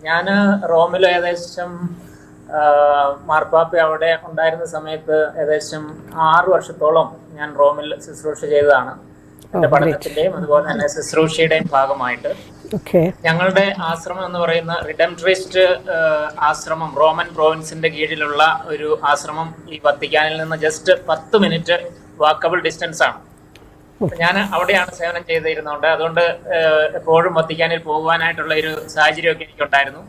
ഞാൻ റോമിൽ ഏകദേശം മാർപ്പാപ്പ അവിടെ ഉണ്ടായിരുന്ന സമയത്ത് ഏകദേശം 6 വർഷത്തോളം ഞാൻ റോമിൽ ശുശ്രൂഷ ചെയ്തതാണ്. എന്റെ പഠനത്തിന്റെയും അതുപോലെ തന്നെ ശുശ്രൂഷയുടെയും ഭാഗമായിട്ട് ഞങ്ങളുടെ ആശ്രമം എന്ന് പറയുന്ന റിഡംട്രിസ്റ്റ് ആശ്രമം റോമൻ പ്രോവിൻസിന്റെ കീഴിലുള്ള ഒരു ആശ്രമം ഈ വത്തിക്കാനിൽ നിന്ന് ജസ്റ്റ് 10 മിനിറ്റ് വാക്കബിൾ ഡിസ്റ്റൻസ് ആണ്. ഞാൻ അവിടെയാണ് സേവനം ചെയ്തിരുന്നുണ്ട്. അതുകൊണ്ട് എപ്പോഴും വത്തിക്കാനിൽ പോകുവാനായിട്ടുള്ള ഒരു സാഹചര്യമൊക്കെ എനിക്കുണ്ടായിരുന്നു.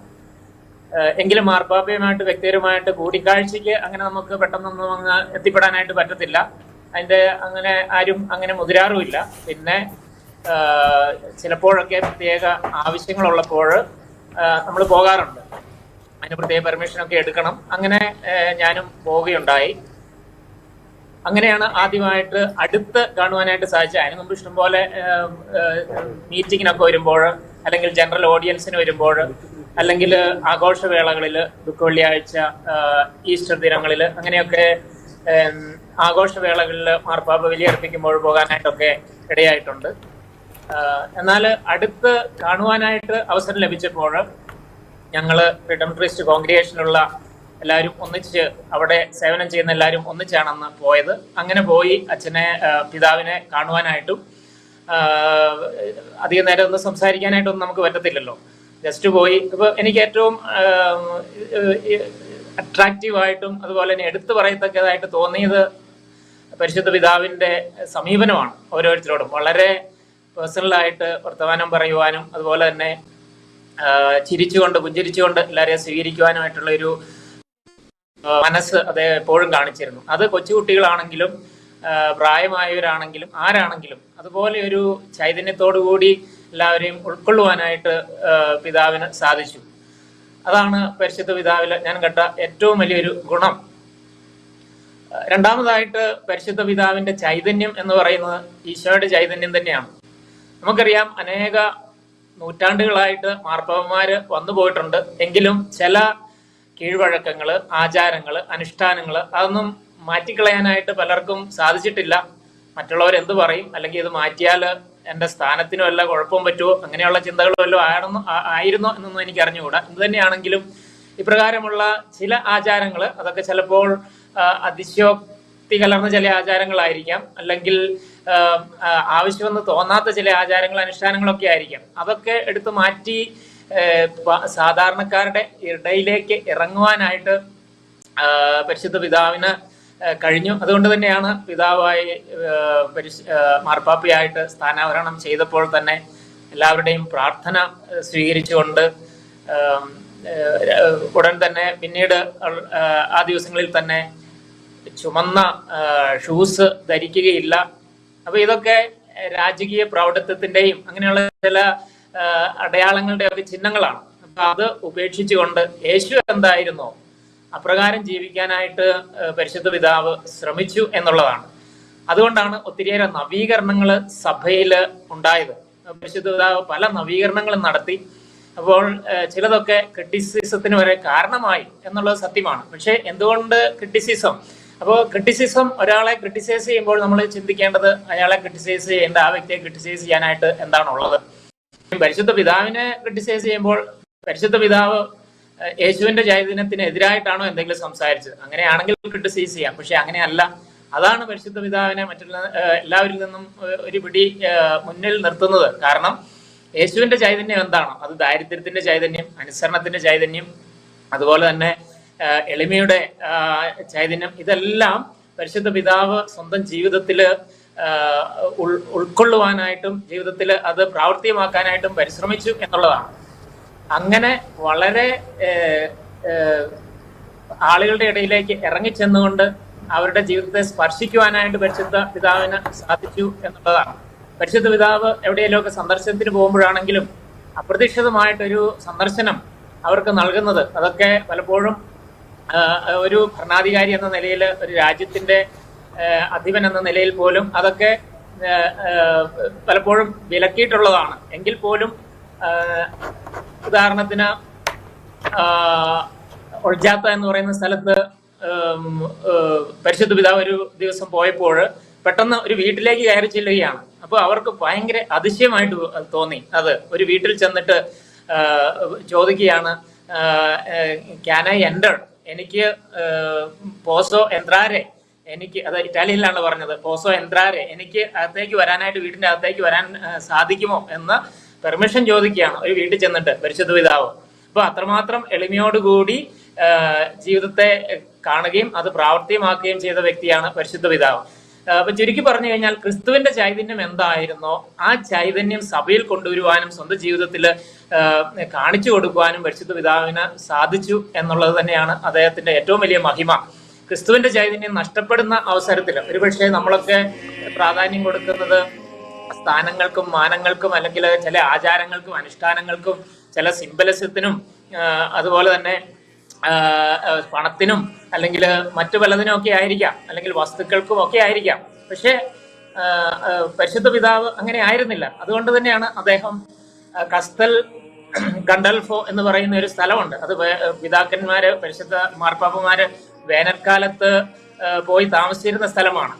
എങ്കിലും മാർപ്പാപ്പയുമായിട്ട് വ്യക്തിപരമായിട്ട് കൂടിക്കാഴ്ചയ്ക്ക് അങ്ങനെ നമുക്ക് പെട്ടെന്നൊന്നും അങ്ങ് എത്തിപ്പെടാനായിട്ട് പറ്റത്തില്ല. അതിന്റെ അങ്ങനെ ആരും അങ്ങനെ മുതിരാറുമില്ല. പിന്നെ ചിലപ്പോഴൊക്കെ പ്രത്യേക ആവശ്യങ്ങളുള്ളപ്പോൾ നമ്മൾ പോകാറുണ്ട്. അതിന് പ്രത്യേക പെർമിഷനൊക്കെ എടുക്കണം. അങ്ങനെ ഞാനും പോവുകയുണ്ടായി. അങ്ങനെയാണ് ആദ്യമായിട്ട് അടുത്ത് കാണുവാനായിട്ട് സാധിച്ചത്. അതിന് മുമ്പ് ഇഷ്ടംപോലെ മീറ്റിങ്ങിനൊക്കെ വരുമ്പോൾ, അല്ലെങ്കിൽ ജനറൽ ഓഡിയൻസിന് വരുമ്പോൾ, അല്ലെങ്കിൽ ആഘോഷവേളകളിൽ, ദുഃഖവെള്ളിയാഴ്ച, ഈസ്റ്റർ ദിനങ്ങളിൽ, അങ്ങനെയൊക്കെ ആഘോഷവേളകളിൽ മാർപ്പാപ്പ ബലിയർപ്പിക്കുമ്പോൾ പോകാനായിട്ടൊക്കെ ഇടയായിട്ടുണ്ട്. എന്നാൽ അടുത്ത് കാണുവാനായിട്ട് അവസരം ലഭിച്ചപ്പോൾ ഞങ്ങൾ റിഡംട്രിസ്റ്റ് കോൺഗ്രിഗേഷനുള്ള എല്ലാവരും ഒന്നിച്ച്, അവിടെ സേവനം ചെയ്യുന്ന എല്ലാവരും ഒന്നിച്ചാണ് അന്ന് പോയത്. അങ്ങനെ പോയി പിതാവിനെ കാണുവാനായിട്ടും അധികം നേരം ഒന്നും സംസാരിക്കാനായിട്ടൊന്നും നമുക്ക് പറ്റത്തില്ലല്ലോ. ജസ്റ്റ് പോയി. ഇപ്പൊ എനിക്ക് ഏറ്റവും അട്രാക്റ്റീവായിട്ടും അതുപോലെ തന്നെ എടുത്തു പറയത്തക്കതായിട്ട് തോന്നിയത് പരിശുദ്ധ പിതാവിന്റെ സമീപനമാണ്. ഓരോരുത്തരോടും വളരെ പേഴ്സണലായിട്ട് വർത്തമാനം പറയുവാനും അതുപോലെ തന്നെ ചിരിച്ചുകൊണ്ട് പുഞ്ചിരിച്ചുകൊണ്ട് എല്ലാവരെയും സ്വീകരിക്കുവാനുമായിട്ടുള്ള ഒരു മനസ്സ് അദ്ദേഹം എപ്പോഴും കാണിച്ചിരുന്നു. അത് കൊച്ചുകുട്ടികളാണെങ്കിലും പ്രായമായവരാണെങ്കിലും ആരാണെങ്കിലും അതുപോലെ ഒരു ചൈതന്യത്തോടു കൂടി എല്ലാവരെയും ഉൾക്കൊള്ളുവാനായിട്ട് പിതാവിന് സാധിച്ചു. അതാണ് പരിശുദ്ധ പിതാവിൽ ഞാൻ കണ്ട ഏറ്റവും വലിയൊരു ഗുണം. രണ്ടാമതായിട്ട് പരിശുദ്ധ പിതാവിന്റെ ചൈതന്യം എന്ന് പറയുന്നത് ഈശോയുടെ ചൈതന്യം തന്നെയാണ്. നമുക്കറിയാം, അനേക നൂറ്റാണ്ടുകളായിട്ട് മാർപ്പാപ്പന്മാര് വന്നു പോയിട്ടുണ്ട്. എങ്കിലും ചില കീഴ്വഴക്കങ്ങള്, ആചാരങ്ങള്, അനുഷ്ഠാനങ്ങള് അതൊന്നും മാറ്റിക്കളയാനായിട്ട് പലർക്കും സാധിച്ചിട്ടില്ല. മറ്റുള്ളവർ എന്ത് പറയും, അല്ലെങ്കിൽ ഇത് മാറ്റിയാൽ എന്റെ സ്ഥാനത്തിന് വല്ല കുഴപ്പവും പറ്റുമോ, അങ്ങനെയുള്ള ചിന്തകൾ വല്ലതും ആയിരുന്നോ എന്നൊന്നും എനിക്ക് അറിഞ്ഞുകൂടാ. എന്ത് തന്നെയാണെങ്കിലും ഇപ്രകാരമുള്ള ചില ആചാരങ്ങൾ, അതൊക്കെ ചിലപ്പോൾ അതിശയോക്തി കലർന്ന ചില ആചാരങ്ങളായിരിക്കാം, അല്ലെങ്കിൽ ആവശ്യമെന്ന് തോന്നാത്ത ചില ആചാരങ്ങൾ, അനുഷ്ഠാനങ്ങളൊക്കെ ആയിരിക്കാം. അതൊക്കെ എടുത്തു മാറ്റി സാധാരണക്കാരുടെ ഇടയിലേക്ക് ഇറങ്ങുവാനായിട്ട് പരിശുദ്ധ പിതാവിന് കഴിഞ്ഞു. അതുകൊണ്ട് തന്നെയാണ് പിതാവായി മാർപ്പാപ്പയായിട്ട് സ്ഥാനാവരണം ചെയ്തപ്പോൾ തന്നെ എല്ലാവരുടെയും പ്രാർത്ഥന സ്വീകരിച്ചുകൊണ്ട് ഉടൻ തന്നെ പിന്നീട് ആ ദിവസങ്ങളിൽ തന്നെ ചുമന്ന ഷൂസ് ധരിക്കുകയില്ല. അപ്പൊ ഇതൊക്കെ രാജകീയ പ്രൗഢത്വത്തിന്റെയും അങ്ങനെയുള്ള ചില അടയാളങ്ങളുടെ ഒക്കെ ചിഹ്നങ്ങളാണ്. അപ്പൊ അത് ഉപേക്ഷിച്ചുകൊണ്ട് യേശു എന്തായിരുന്നോ അപ്രകാരം ജീവിക്കാനായിട്ട് പരിശുദ്ധ പിതാവ് ശ്രമിച്ചു എന്നുള്ളതാണ്. അതുകൊണ്ടാണ് ഒത്തിരിയേറെ നവീകരണങ്ങൾ സഭയിൽ ഉണ്ടായത്. പരിശുദ്ധ പിതാവ് പല നവീകരണങ്ങളും നടത്തി. അപ്പോൾ ചിലതൊക്കെ ക്രിറ്റിസിസത്തിന് വരെ കാരണമായി എന്നുള്ളത് സത്യമാണ്. പക്ഷെ എന്തുകൊണ്ട് ക്രിറ്റിസിസം? അപ്പോൾ ക്രിറ്റിസിസം, ഒരാളെ ക്രിട്ടിസൈസ് ചെയ്യുമ്പോൾ നമ്മൾ ചിന്തിക്കേണ്ടത് അയാളെ ക്രിട്ടിസൈസ് ചെയ്യേണ്ട, ആ വ്യക്തിയെ ക്രിട്ടിസൈസ് ചെയ്യാനായിട്ട് എന്താണുള്ളത്. പരിശുദ്ധ പിതാവിനെ ക്രിട്ടിസൈസ് ചെയ്യുമ്പോൾ പരിശുദ്ധ പിതാവ് യേശുവിന്റെ ചൈതന്യത്തിന് എതിരായിട്ടാണോ എന്തെങ്കിലും സംസാരിച്ചത്? അങ്ങനെയാണെങ്കിൽ ക്രിട്ടിസൈസ് ചെയ്യാം. പക്ഷെ അങ്ങനെയല്ല. അതാണ് പരിശുദ്ധ പിതാവിനെ മറ്റുള്ള എല്ലാവരിൽ നിന്നും ഒരു പിടി മുന്നിൽ നിർത്തുന്നത്. കാരണം യേശുവിന്റെ ചൈതന്യം എന്താണ്? അത് ദാരിദ്ര്യത്തിന്റെ ചൈതന്യം, അനുസരണത്തിന്റെ ചൈതന്യം, അതുപോലെ തന്നെ എളിമയുടെ ചൈതന്യം. ഇതെല്ലാം പരിശുദ്ധ പിതാവ് സ്വന്തം ജീവിതത്തില് ഉൾക്കൊള്ളുവാനായിട്ടും ജീവിതത്തിൽ അത് പ്രാവർത്തികമാക്കാനായിട്ടും പരിശ്രമിച്ചു എന്നുള്ളതാണ്. അങ്ങനെ വളരെ ആളുകളുടെ ഇടയിലേക്ക് ഇറങ്ങിച്ചെന്നുകൊണ്ട് അവരുടെ ജീവിതത്തെ സ്പർശിക്കുവാനായിട്ട് പരിശുദ്ധ പിതാവിന് സാധിച്ചു എന്നുള്ളതാണ്. പരിശുദ്ധ പിതാവ് എവിടെയെങ്കിലുമൊക്കെ സന്ദർശനത്തിന് പോകുമ്പോഴാണെങ്കിലും അപ്രതീക്ഷിതമായിട്ടൊരു സന്ദർശനം അവർക്ക് നൽകുന്നത്, അതൊക്കെ പലപ്പോഴും ഒരു ഭരണാധികാരി എന്ന നിലയിൽ, ഒരു രാജ്യത്തിന്റെ അധിപൻ എന്ന നിലയിൽ പോലും അതൊക്കെ പലപ്പോഴും വിലക്കിയിട്ടുള്ളതാണ്. എങ്കിൽ പോലും ഉദാഹരണത്തിന് ഒൾജാത്ത എന്ന് പറയുന്ന സ്ഥലത്ത് പരിശുദ്ധ പിതാവ് ഒരു ദിവസം പോയപ്പോൾ പെട്ടെന്ന് ഒരു വീട്ടിലേക്ക് കയറി ചെല്ലുകയാണ്. അപ്പോൾ അവർക്ക് ഭയങ്കര അതിശയമായിട്ട് തോന്നി. അത് ഒരു വീട്ടിൽ ചെന്നിട്ട് ചോദിക്കുകയാണ്, ക്യാൻ ഐ എൻ്റർ, എനിക്ക് പോസോ എൻട്രാരെ, എനിക്ക് അത് ഇറ്റാലിയനിലാണ് പറഞ്ഞത്, പോസോ എൻട്രാരെ, എനിക്ക് അകത്തേക്ക് വരാനായിട്ട്, വീടിന്റെ അകത്തേക്ക് വരാൻ സാധിക്കുമോ എന്ന് പെർമിഷൻ ചോദിക്കുകയാണ് ഒരു വീട്ടിൽ ചെന്നിട്ട് പരിശുദ്ധ പിതാവ്. അപ്പൊ അത്രമാത്രം എളിമയോടുകൂടി ജീവിതത്തെ കാണുകയും അത് പ്രാവർത്തികമാക്കുകയും ചെയ്ത വ്യക്തിയാണ് പരിശുദ്ധ പിതാവ്. അപ്പൊ ചുരുക്കി പറഞ്ഞു കഴിഞ്ഞാൽ ക്രിസ്തുവിന്റെ ചൈതന്യം എന്തായിരുന്നോ ആ ചൈതന്യം സഭയിൽ കൊണ്ടുവരുവാനും സ്വന്തം ജീവിതത്തിൽ കാണിച്ചു കൊടുക്കുവാനും പരിശുദ്ധ പിതാവിന് സാധിച്ചു എന്നുള്ളത് തന്നെയാണ് അദ്ദേഹത്തിന്റെ ഏറ്റവും വലിയ മഹിമ. ക്രിസ്തുവിന്റെ ചൈതന്യം നഷ്ടപ്പെടുന്ന അവസരത്തിൽ ഒരുപക്ഷെ നമ്മളൊക്കെ പ്രാധാന്യം കൊടുക്കുന്നത് സ്ഥാനങ്ങൾക്കും മാനങ്ങൾക്കും അല്ലെങ്കിൽ ചില ആചാരങ്ങൾക്കും അനുഷ്ഠാനങ്ങൾക്കും ചില സിംബലിസത്തിനും അതുപോലെ തന്നെ പണത്തിനും അല്ലെങ്കിൽ മറ്റു പലതിനും ഒക്കെ ആയിരിക്കാം, അല്ലെങ്കിൽ വസ്തുക്കൾക്കും ഒക്കെ ആയിരിക്കാം. പക്ഷെ പരിശുദ്ധ പിതാവ് അങ്ങനെ ആയിരുന്നില്ല. അതുകൊണ്ട് തന്നെയാണ് അദ്ദേഹം കസ്തൽ ഗണ്ടൽഫോ എന്ന് പറയുന്ന ഒരു സ്ഥലമുണ്ട്. അത് പിതാക്കന്മാര്, പരിശുദ്ധ മാർപ്പാപ്പമാര് വേനൽക്കാലത്ത് പോയി താമസിച്ചിരുന്ന സ്ഥലമാണ്.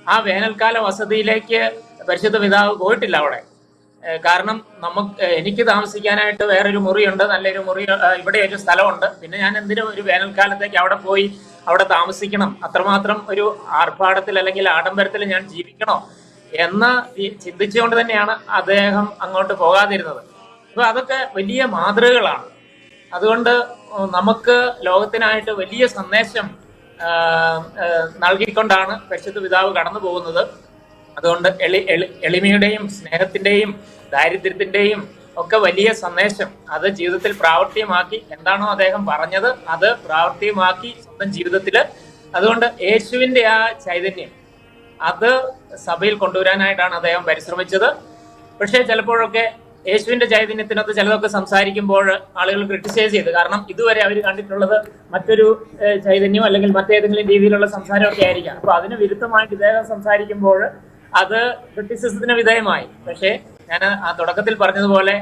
ആ വേനൽക്കാല വസതിയിലേക്ക് പരിശുദ്ധ പിതാവ് പോയിട്ടില്ല അവിടെ. കാരണം എനിക്ക് താമസിക്കാനായിട്ട് വേറൊരു മുറിയുണ്ട്, നല്ലൊരു മുറി, ഇവിടെ ഒരു സ്ഥലമുണ്ട്, പിന്നെ ഞാൻ എന്തിനും ഒരു വേനൽക്കാലത്തേക്ക് അവിടെ പോയി അവിടെ താമസിക്കണം, അത്രമാത്രം ഒരു ആർഭാടത്തിൽ അല്ലെങ്കിൽ ആഡംബരത്തിൽ ഞാൻ ജീവിക്കണോ എന്ന് ചിന്തിച്ചുകൊണ്ട് തന്നെയാണ് അദ്ദേഹം അങ്ങോട്ട് പോകാതിരുന്നത്. അപ്പൊ അതൊക്കെ വലിയ മാതൃകകളാണ്. അതുകൊണ്ട് നമുക്ക് ലോകത്തിനായിട്ട് വലിയ സന്ദേശം നൽകിക്കൊണ്ടാണ് പരിശുദ്ധ പിതാവ് കടന്നു പോകുന്നത്. അതുകൊണ്ട് എളിമയുടെയും സ്നേഹത്തിന്റെയും ദാരിദ്ര്യത്തിന്റെയും ഒക്കെ വലിയ സന്ദേശം അത് ജീവിതത്തിൽ പ്രാവർത്തികമാക്കി, എന്താണോ അദ്ദേഹം പറഞ്ഞത് അത് പ്രാവർത്തികമാക്കി സ്വന്തം ജീവിതത്തില്. അതുകൊണ്ട് യേശുവിന്റെ ആ ചൈതന്യം അത് സഭയിൽ കൊണ്ടുവരാനായിട്ടാണ് അദ്ദേഹം പരിശ്രമിച്ചത്. പക്ഷേ ചിലപ്പോഴൊക്കെ യേശുവിന്റെ ചൈതന്യത്തിനകത്ത് ചിലതൊക്കെ സംസാരിക്കുമ്പോൾ ആളുകൾ ക്രിട്ടിസൈസ് ചെയ്ത്, കാരണം ഇതുവരെ അവർ കണ്ടിട്ടുള്ളത് മറ്റൊരു ചൈതന്യം അല്ലെങ്കിൽ മറ്റേതെങ്കിലും രീതിയിലുള്ള സംസാരമൊക്കെ ആയിരിക്കാം. അപ്പൊ അതിന് വിരുദ്ധമായിട്ട് ഇദ്ദേഹം സംസാരിക്കുമ്പോൾ അത് ക്രിട്ടിസിസത്തിന് വിധേയമായി. പക്ഷേ ഞാൻ ആ തുടക്കത്തിൽ പറഞ്ഞതുപോലെ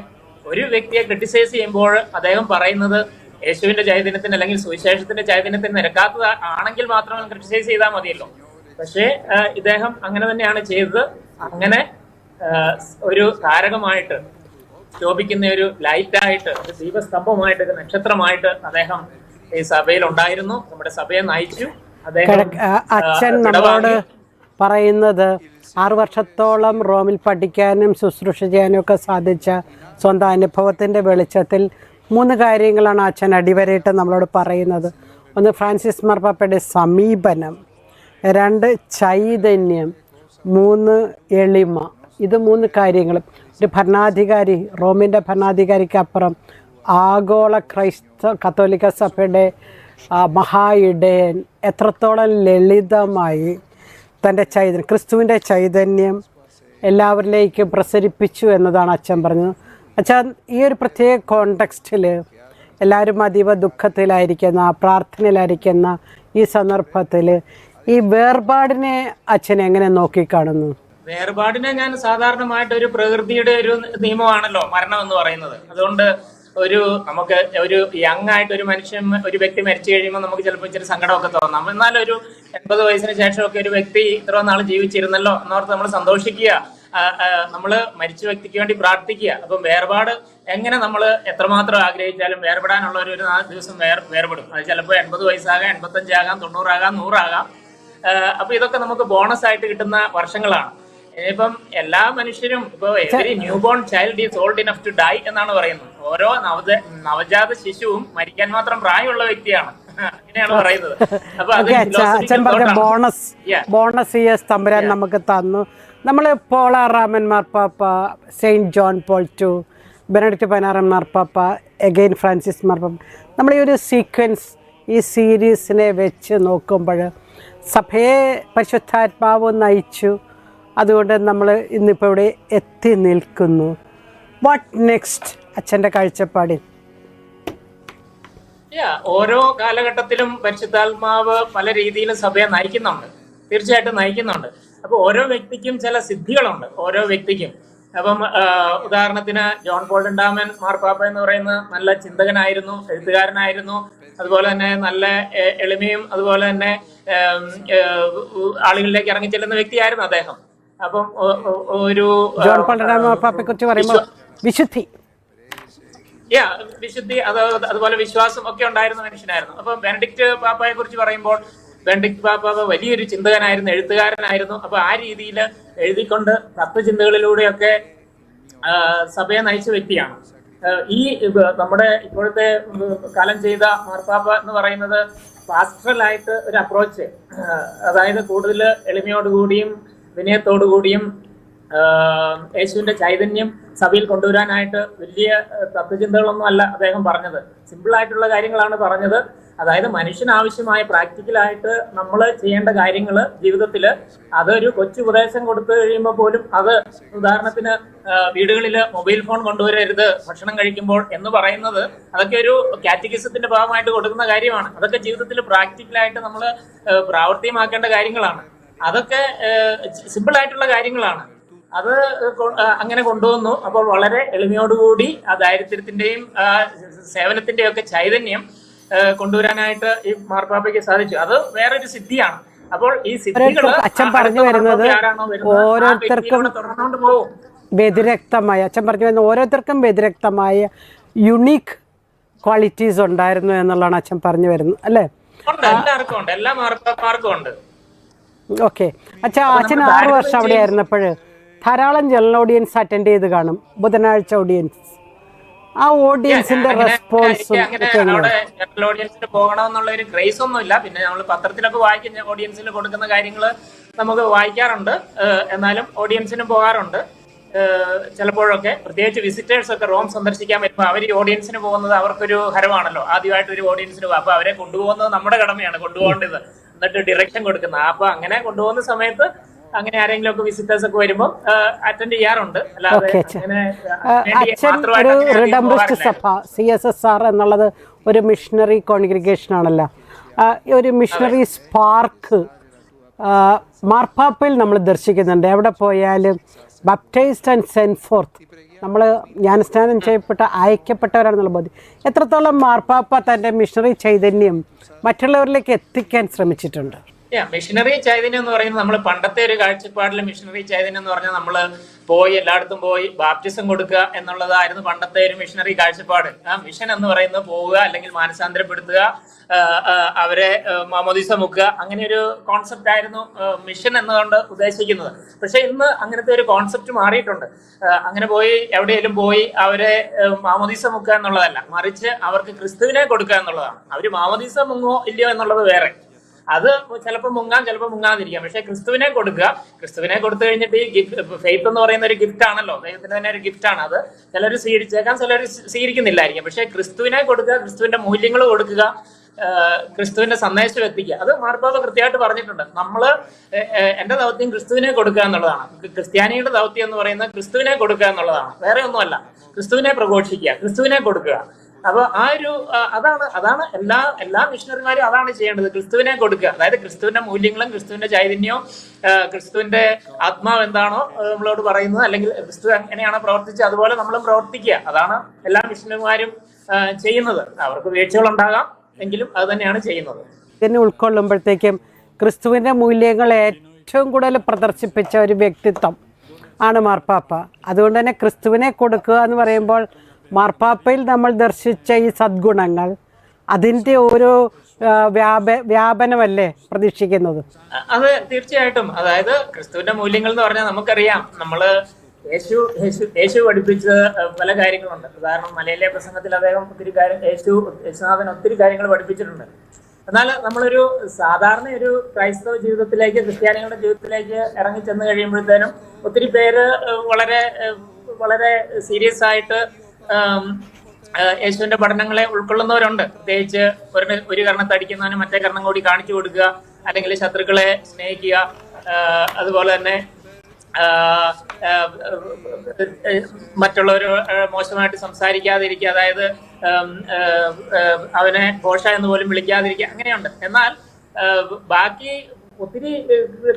ഒരു വ്യക്തിയെ ക്രിട്ടിസൈസ് ചെയ്യുമ്പോൾ അദ്ദേഹം പറയുന്നത് യേശുവിന്റെ ചൈതന്യത്തിന് അല്ലെങ്കിൽ സുവിശേഷത്തിന്റെ ചൈതന്യത്തിന് നിരക്കാത്തത് ആണെങ്കിൽ മാത്രം ക്രിട്ടിസൈസ് ചെയ്താൽ മതിയല്ലോ. പക്ഷേ ഇദ്ദേഹം അങ്ങനെ തന്നെയാണ് ചെയ്തത്. അങ്ങനെ ഒരു താരകമായിട്ട് ശോഭിക്കുന്ന ഒരു ലൈറ്റായിട്ട്, ഒരു ദീപസ്തംഭമായിട്ട്, ഒരു നക്ഷത്രമായിട്ട് അദ്ദേഹം ഈ സഭയിൽ ഉണ്ടായിരുന്നു. നമ്മുടെ സഭയെ നയിച്ചു. അദ്ദേഹം അച്ഛൻ നമ്മളോട് പറയുന്നത് 6 വർഷത്തോളം റോമിൽ പഠിക്കാനും ശുശ്രൂഷ ചെയ്യാനും ഒക്കെ സാധിച്ച സ്വന്തം അനുഭവത്തിൻ്റെ വെളിച്ചത്തിൽ 3 കാര്യങ്ങളാണ് അച്ഛൻ അടിവരയിട്ട് നമ്മളോട് പറയുന്നത്. ഒന്ന്, ഫ്രാൻസിസ് മാർപ്പാപ്പയുടെ സമീപനം; 2, ചൈതന്യം; 3, എളിമ. ഇത് 3 കാര്യങ്ങളും ഒരു ഭരണാധികാരി, റോമിൻ്റെ ഭരണാധികാരിക്കപ്പുറം ആഗോള കത്തോലിക്ക സഭയുടെ മഹായിടയൻ എത്രത്തോളം ലളിതമായി തൻ്റെ ചൈതന്യം, ക്രിസ്തുവിൻ്റെ ചൈതന്യം എല്ലാവരിലേക്കും പ്രസരിപ്പിച്ചു എന്നതാണ് അച്ഛൻ പറഞ്ഞത്. അച്ഛൻ ഈ ഒരു പ്രത്യേക കോണ്ടെക്സ്റ്റിൽ എല്ലാവരും അതീവ ദുഃഖത്തിലായിരിക്കുന്ന, പ്രാർത്ഥനയിലായിരിക്കുന്ന ഈ സന്ദർഭത്തിൽ ഈ വേർപാടിനെ അച്ഛൻ എങ്ങനെ നോക്കിക്കാണുന്നു? വേർപാടിനെ ഞാൻ സാധാരണമായിട്ട് ഒരു പ്രകൃതിയുടെ ഒരു നിയമമാണല്ലോ മരണം എന്ന് പറയുന്നത്. അതുകൊണ്ട് നമുക്ക് ഒരു യങ് ആയിട്ട് ഒരു വ്യക്തി മരിച്ചു കഴിയുമ്പോൾ നമുക്ക് ചിലപ്പോൾ ഇച്ചിരി സങ്കടമൊക്കെ തോന്നാം. എന്നാൽ ഒരു 80 വയസ്സിന് ശേഷമൊക്കെ ഒരു വ്യക്തി ഇത്ര നാൾ ജീവിച്ചിരുന്നല്ലോ എന്നോർത്ത് നമ്മൾ സന്തോഷിക്കുക, നമ്മൾ മരിച്ച വ്യക്തിക്ക് വേണ്ടി പ്രാർത്ഥിക്കുക. അപ്പം വേർപാട് എങ്ങനെ നമ്മൾ എത്രമാത്രം ആഗ്രഹിച്ചാലും വേർപെടാനുള്ള ഒരു 4 ദിവസം വേർപെടും. അത് ചിലപ്പോൾ 80 വയസ്സാകാം, 85 ആകാം, 90 ആകാം, 100 ആകാം. അപ്പൊ ഇതൊക്കെ നമുക്ക് ബോണസ് ആയിട്ട് കിട്ടുന്ന വർഷങ്ങളാണ്. ഇനിയിപ്പം എല്ലാ മനുഷ്യരും ഇപ്പൊ every newborn child is old enough to die എന്നാണ് പറയുന്നത്. ഓരോ നവജാത ശിശുവും മരിക്കാൻ മാത്രം പ്രായമുള്ള വ്യക്തിയാണ്, അങ്ങനെയാണ് പറയുന്നത്. അപ്പൊ അച്ഛൻ പറഞ്ഞ ബോണസ് തമ്പുരാൻ നമുക്ക് തന്നു. നമ്മൾ പോളാറാമൻ മാർപ്പാപ്പ, saint John Paul II, Benedict 16 മാർപ്പാപ്പ, എഗെയിൻ ഫ്രാൻസിസ് മാർപ്പാപ്പ, നമ്മൾ ഈ ഒരു സീക്വൻസ്, ഈ സീരീസിനെ വെച്ച് നോക്കുമ്പോൾ സഭയെ പരിശുദ്ധാത്മാവ് നയിച്ചു. അതുകൊണ്ട് നമ്മൾ ഇന്നിപ്പോൾ ഇവിടെ എത്തി നിൽക്കുന്നു. വാട്ട് നെക്സ്റ്റ് അച്ഛൻ്റെ കാഴ്ചപ്പാടിൽ? ഓരോ കാലഘട്ടത്തിലും പരിശുദ്ധാത്മാവ് പല രീതിയിലും സഭയെ നയിക്കുന്നുണ്ട്, തീർച്ചയായിട്ടും നയിക്കുന്നുണ്ട്. അപ്പൊ ഓരോ വ്യക്തിക്കും ചില സിദ്ധികളുണ്ട്, ഓരോ വ്യക്തിക്കും. അപ്പം ഉദാഹരണത്തിന് ജോൺ പോൾ രണ്ടാമൻ മാർപ്പാപ്പ എന്ന് പറയുന്ന നല്ല ചിന്തകനായിരുന്നു, എഴുത്തുകാരനായിരുന്നു. അതുപോലെ തന്നെ നല്ല എളിമയും അതുപോലെ തന്നെ ആളുകളിലേക്ക് ഇറങ്ങിച്ചെല്ലുന്ന വ്യക്തിയായിരുന്നു അദ്ദേഹം. അപ്പം ജോൺ പോൾ രണ്ടാമൻ മാർപ്പാപ്പയെ കുറിച്ച് പറയുമ്പോൾ വിശുദ്ധി, വിശുദ്ധി അതുപോലെ വിശ്വാസം ഒക്കെ ഉണ്ടായിരുന്ന മനുഷ്യനായിരുന്നു. അപ്പൊ ബെനഡിക്റ്റ് പാപ്പായെ കുറിച്ച് പറയുമ്പോൾ ബെനഡിക്റ്റ് പാപ്പ വലിയൊരു ചിന്തകനായിരുന്നു, എഴുത്തുകാരനായിരുന്നു. അപ്പൊ ആ രീതിയിൽ എഴുതിക്കൊണ്ട് തത്വചിന്തകളിലൂടെയൊക്കെ സഭയെ നയിച്ച വ്യക്തിയാണ്. ഈ നമ്മുടെ ഇപ്പോഴത്തെ കാലം ചെയ്ത മാർപ്പാപ്പ എന്ന് പറയുന്നത് പാസ്റ്ററലായിട്ട് ഒരു അപ്രോച്ച്, അതായത് കൂടുതൽ എളിമയോടുകൂടിയും വിനയത്തോടുകൂടിയും യേശുവിന്റെ ചൈതന്യം സഭയിൽ കൊണ്ടുവരാനായിട്ട് വലിയ തത്വചിന്തകളൊന്നും അല്ല അദ്ദേഹം പറഞ്ഞത്. സിമ്പിൾ ആയിട്ടുള്ള കാര്യങ്ങളാണ് പറഞ്ഞത്. അതായത് മനുഷ്യന് ആവശ്യമായ പ്രാക്ടിക്കലായിട്ട് നമ്മൾ ചെയ്യേണ്ട കാര്യങ്ങൾ ജീവിതത്തിൽ അതൊരു കൊച്ചു ഉപദേശം കൊടുത്തു കഴിയുമ്പോൾ പോലും അത് ഉദാഹരണത്തിന് വീടുകളിൽ മൊബൈൽ ഫോൺ കൊണ്ടുവരരുത് ഭക്ഷണം കഴിക്കുമ്പോൾ എന്ന് പറയുന്നത് അതൊക്കെ ഒരു കാറ്റഗിസത്തിന്റെ ഭാഗമായിട്ട് കൊടുക്കുന്ന കാര്യമാണ്. അതൊക്കെ ജീവിതത്തിൽ പ്രാക്ടിക്കലായിട്ട് നമ്മൾ പ്രാവർത്തികമാക്കേണ്ട കാര്യങ്ങളാണ്. അതൊക്കെ സിമ്പിൾ ആയിട്ടുള്ള കാര്യങ്ങളാണ്. അത് അങ്ങനെ കൊണ്ടുവന്നു. അപ്പോൾ വളരെ എളിമയോടുകൂടി ആ ദാരിദ്ര്യത്തിന്റെയും സേവനത്തിന്റെയും ഒക്കെ ചൈതന്യം കൊണ്ടുവരാനായിട്ട് ഈ മാർപ്പാപ്പയ്ക്ക് സാധിച്ചു. അത് വേറൊരു സിദ്ധിയാണ്. അപ്പോൾ ഈ സിദ്ധികൾ അച്ഛൻ പറഞ്ഞു വരുന്നത് ഓരോരുത്തർക്കും വ്യതിരക്തമായ, അച്ഛൻ പറഞ്ഞു വരുന്നത് ഓരോരുത്തർക്കും വ്യതിരക്തമായ യുണീക്ക് ക്വാളിറ്റീസ് ഉണ്ടായിരുന്നു എന്നുള്ളതാണ് അച്ഛൻ പറഞ്ഞു വരുന്നത്, അല്ലേ? എല്ലാവർക്കും ഉണ്ട്, എല്ലാ മാർപ്പാപ്പാർക്കും ഉണ്ട്. ഓക്കെ. അച്ഛൻ 6 വർഷം അവിടെ ആയിരുന്നപ്പോൾ ധാരാളം ജനറൽ ഓഡിയൻസ് അറ്റൻഡ് ചെയ്ത് കാണും, ബുധനാഴ്ച ഓഡിയൻസ്. ആ ഓഡിയൻസിന്റെ റെസ്പോൺസും ജനറൽ ഓഡിയൻസിന് പോകണമെന്നുള്ള ഒരു ക്രേസ് ഒന്നും ഇല്ല. പിന്നെ നമ്മൾ പത്രത്തിലൊക്കെ വായിക്കുന്ന ഓഡിയൻസിൽ കൊടുക്കുന്ന കാര്യങ്ങൾ നമുക്ക് വായിക്കാറുണ്ട്. എന്നാലും ഓഡിയൻസിനും പോകാറുണ്ട് ചിലപ്പോഴൊക്കെ. പ്രത്യേകിച്ച് വിസിറ്റേഴ്സ് ഒക്കെ റോം സന്ദർശിക്കാൻ വരുമ്പോൾ അവർ ഈ ഓഡിയൻസിന് പോകുന്നത് അവർക്കൊരു ഹരമാണല്ലോ. ആദ്യമായിട്ട് ഒരു ഓഡിയൻസിന് പോകും. അപ്പൊ അവരെ കൊണ്ടുപോകുന്നത് നമ്മുടെ കടമയാണ്, കൊണ്ടുപോകേണ്ടത്. എന്നിട്ട് ഡിറക്ഷൻ കൊടുക്കുന്നത്. അപ്പൊ അങ്ങനെ കൊണ്ടുപോകുന്ന സമയത്ത് അങ്ങനെ ആരെങ്കിലും ഒക്കെ വിസിറ്റേഴ്സ് ഒക്കെ വരുമ്പോൾ അറ്റൻഡ് ചെയ്യാറുണ്ട്. അല്ലാതെ ഒരു റിഡംബിസ്റ്റ് സഭ CSSR എന്നുള്ളത് ഒരു മിഷണറി കോൺഗ്രിഗേഷൻ ആണല്ലോ. ഒരു മിഷണറി സ്പാർക്ക് മാർപ്പാപ്പയിൽ നമ്മൾ ദർശിക്കുന്നുണ്ട്. എവിടെ പോയാലും ബാപ്റ്റൈസ്ഡ് ആൻഡ് സെൻഡ് ഫോർത്ത്, നമ്മൾ ജ്ഞാനസ്നാനം ചെയ്യപ്പെട്ട അയക്കപ്പെട്ടവരാണെന്നുള്ള ബോധ്യം. എത്രത്തോളം മാർപ്പാപ്പ തൻ്റെ മിഷണറി ചൈതന്യം മറ്റുള്ളവരിലേക്ക് എത്തിക്കാൻ ശ്രമിച്ചിട്ടുണ്ട്? മിഷണറി ചൈതന്യം എന്ന് പറയുന്നത് നമ്മൾ പണ്ടത്തെ ഒരു കാഴ്ചപ്പാടിൽ മിഷണറി ചൈതന്യം എന്ന് പറഞ്ഞാൽ നമ്മൾ പോയി എല്ലായിടത്തും പോയി ബാപ്റ്റിസം കൊടുക്കുക എന്നുള്ളതായിരുന്നു പണ്ടത്തെ ഒരു മിഷണറി കാഴ്ചപ്പാട്. ആ മിഷൻ എന്ന് പറയുന്നത് പോവുക, അല്ലെങ്കിൽ മാനസാന്തരപ്പെടുത്തുക, അവരെ മാമോദീസ മുക്കുക, അങ്ങനെ ഒരു കോൺസെപ്റ്റ് ആയിരുന്നു മിഷൻ എന്നുകൊണ്ട് ഉദ്ദേശിക്കുന്നത്. പക്ഷെ ഇന്ന് അങ്ങനത്തെ ഒരു കോൺസെപ്റ്റ് മാറിയിട്ടുണ്ട്. അങ്ങനെ പോയി എവിടെയെങ്കിലും പോയി അവരെ മാമോദീസ മുക്കുക എന്നുള്ളതല്ല, മറിച്ച് അവർക്ക് ക്രിസ്തുവിനെ കൊടുക്കുക എന്നുള്ളതാണ്. അവര് മാമോദീസ മുങ്ങോ ഇല്ലയോ എന്നുള്ളത് വേറെ, അത് ചിലപ്പോൾ മുങ്ങാം ചിലപ്പോൾ മുങ്ങാതിരിക്കാം. പക്ഷെ ക്രിസ്തുവിനെ കൊടുക്കുക, ക്രിസ്തുവിനെ കൊടുത്തു കഴിഞ്ഞിട്ട് ഈ ഫെയ്ത്ത് എന്ന് പറയുന്ന ഒരു ഗിഫ്റ്റ് ആണല്ലോ, ദൈവത്തിന് തന്നെ ഒരു ഗിഫ്റ്റ് ആണ്. അത് ചിലർ സ്വീകരിച്ചേക്കാം, ചിലർ സ്വീകരിക്കുന്നില്ലായിരിക്കും. പക്ഷെ ക്രിസ്തുവിനെ കൊടുക്കുക, ക്രിസ്തുവിന്റെ മൂല്യങ്ങൾ കൊടുക്കുക, ക്രിസ്തുവിന്റെ സന്ദേശം എത്തിക്കുക, അത് മാർപ്പാപ്പ കൃത്യമായിട്ട് പറഞ്ഞിട്ടുണ്ട്. നമ്മള് എന്റെ ദൗത്യം ക്രിസ്തുവിനെ കൊടുക്കുക എന്നുള്ളതാണ്. ക്രിസ്ത്യാനിയുടെ ദൗത്യം എന്ന് പറയുന്നത് ക്രിസ്തുവിനെ കൊടുക്കുക എന്നുള്ളതാണ്, വേറെ ഒന്നുമല്ല. ക്രിസ്തുവിനെ പ്രഘോഷിക്കുക, ക്രിസ്തുവിനെ കൊടുക്കുക. അപ്പൊ അതാണ് എല്ലാ മിഷണറിമാരും അതാണ് ചെയ്യേണ്ടത്, ക്രിസ്തുവിനെ കൊടുക്കുക. അതായത് ക്രിസ്തുവിന്റെ മൂല്യങ്ങളും ക്രിസ്തുവിന്റെ ചൈതന്യവും ക്രിസ്തുവിന്റെ ആത്മാവ് എന്താണോ നമ്മളോട് പറയുന്നത്, അല്ലെങ്കിൽ ക്രിസ്തു എങ്ങനെയാണോ പ്രവർത്തിച്ചത് അതുപോലെ നമ്മളും പ്രവർത്തിക്കുക. അതാണ് എല്ലാ മിഷണറിമാരും ചെയ്യുന്നത്. അവർക്ക് വീഴ്ചകൾ ഉണ്ടാകാം, എങ്കിലും അത് തന്നെയാണ് ചെയ്യുന്നത്. ഇതിനെ ഉൾക്കൊള്ളുമ്പോഴത്തേക്കും ക്രിസ്തുവിന്റെ മൂല്യങ്ങൾ ഏറ്റവും കൂടുതൽ പ്രദർശിപ്പിച്ച ഒരു വ്യക്തിത്വം ആണ് മാർപ്പാപ്പ. അതുകൊണ്ട് തന്നെ ക്രിസ്തുവിനെ കൊടുക്കുക എന്ന് പറയുമ്പോൾ മാർപ്പാപ്പയിൽ നമ്മൾ ദർശിച്ച ഈ സദ്ഗുണങ്ങൾ അതിൻ്റെ ഓരോ വ്യാപനമല്ലേ പ്രതീക്ഷിക്കുന്നത്? അത് തീർച്ചയായിട്ടും. അതായത് ക്രിസ്തുവിന്റെ മൂല്യങ്ങൾ എന്ന് പറഞ്ഞാൽ നമുക്കറിയാം, നമ്മള് യേശു പഠിപ്പിച്ച പല കാര്യങ്ങളുണ്ട്. ഉദാഹരണം മലയിലെ പ്രസംഗത്തിൽ അദ്ദേഹം ഒത്തിരി കാര്യം യേശുനാഥൻ ഒത്തിരി കാര്യങ്ങൾ പഠിപ്പിച്ചിട്ടുണ്ട്. എന്നാൽ നമ്മളൊരു സാധാരണ ഒരു ക്രൈസ്തവ ജീവിതത്തിലേക്ക്, ക്രിസ്ത്യാനികളുടെ ജീവിതത്തിലേക്ക് ഇറങ്ങി ചെന്ന് കഴിയുമ്പോഴത്തേനും ഒത്തിരി പേര് വളരെ വളരെ സീരിയസ് ആയിട്ട് യേശുവിന്റെ പഠനങ്ങളെ ഉൾക്കൊള്ളുന്നവരുണ്ട്. പ്രത്യേകിച്ച് ഒരു കർണത്തെ അടിക്കുന്നവന് മറ്റേ കർണം കൂടി കാണിച്ചു കൊടുക്കുക, അല്ലെങ്കിൽ ശത്രുക്കളെ സ്നേഹിക്കുക, അതുപോലെ തന്നെ മറ്റുള്ളവർ മോശമായിട്ട് സംസാരിക്കാതിരിക്കുക, അതായത് അവനെ ഘോഷ എന്ന് പോലും വിളിക്കാതിരിക്കുക, അങ്ങനെയുണ്ട്. എന്നാൽ ബാക്കി ഒത്തിരി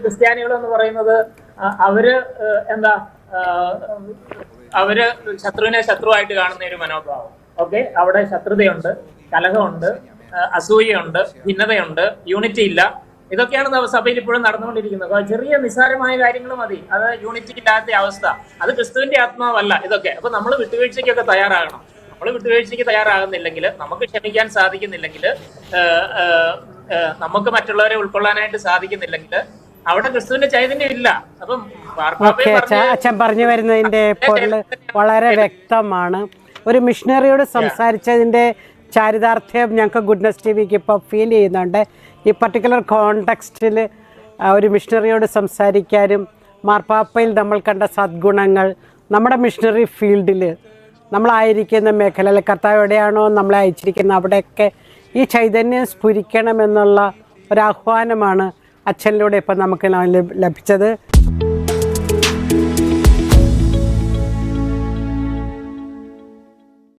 ക്രിസ്ത്യാനികൾ എന്ന് പറയുന്നത് അവര് അവര് ശത്രുവിനെ ശത്രുവായിട്ട് കാണുന്ന ഒരു മനോഭാവം. ഓക്കെ, അവിടെ ശത്രുതയുണ്ട്, കലഹമുണ്ട്, അസൂയയുണ്ട്, ഭിന്നതയുണ്ട്, യൂണിറ്റി ഇല്ല. ഇതൊക്കെയാണ് സഭയിൽ ഇപ്പോഴും നടന്നുകൊണ്ടിരിക്കുന്നത്. ചെറിയ നിസ്സാരമായ കാര്യങ്ങൾ മതി, അത് യൂണിറ്റി ഇല്ലാത്ത അവസ്ഥ. അത് ക്രിസ്തുവിന്റെ ആത്മാവല്ല ഇതൊക്കെ. അപ്പൊ നമ്മൾ വിട്ടുവീഴ്ചയ്ക്കൊക്കെ തയ്യാറാകണം. നമ്മൾ വിട്ടുവീഴ്ചയ്ക്ക് തയ്യാറാകുന്നില്ലെങ്കിൽ, നമുക്ക് ക്ഷമിക്കാൻ സാധിക്കുന്നില്ലെങ്കിൽ, നമുക്ക് മറ്റുള്ളവരെ ഉൾക്കൊള്ളാനായിട്ട് സാധിക്കുന്നില്ലെങ്കിൽ അവിടെ ക്രിസ്തുവിന്റെ ചൈതന്യം ഇല്ല. അപ്പം അച്ഛൻ പറഞ്ഞു വരുന്നതിന്റെ പൊരുള് വളരെ വ്യക്തമാണ്. ഒരു മിഷണറിയോട് സംസാരിച്ചതിന്റെ ചാരിതാർത്ഥ്യം ഞങ്ങൾക്ക് ഗുഡ്നസ് ടിവിക്ക് ഇപ്പോൾ ഫീൽ ചെയ്യുന്നുണ്ട്. ഈ പർട്ടിക്കുലർ കോണ്ടെക്സ്റ്റിൽ ഒരു മിഷണറിയോട് സംസാരിക്കാനും മാർപ്പാപ്പയിൽ നമ്മൾ കണ്ട സദ്ഗുണങ്ങൾ നമ്മുടെ മിഷണറി ഫീൽഡിൽ നമ്മളായിരിക്കുന്ന മേഖലയിൽ കർത്താവ് എവിടെയാണോ നമ്മളെ അയച്ചിരിക്കുന്നത് അവിടെയൊക്കെ ഈ ചൈതന്യം സ്ഫുരിക്കണമെന്നുള്ള ഒരാഹ്വാനമാണ് അച്ഛനിലൂടെ ഇപ്പം നമുക്ക് ലഭിച്ചത്.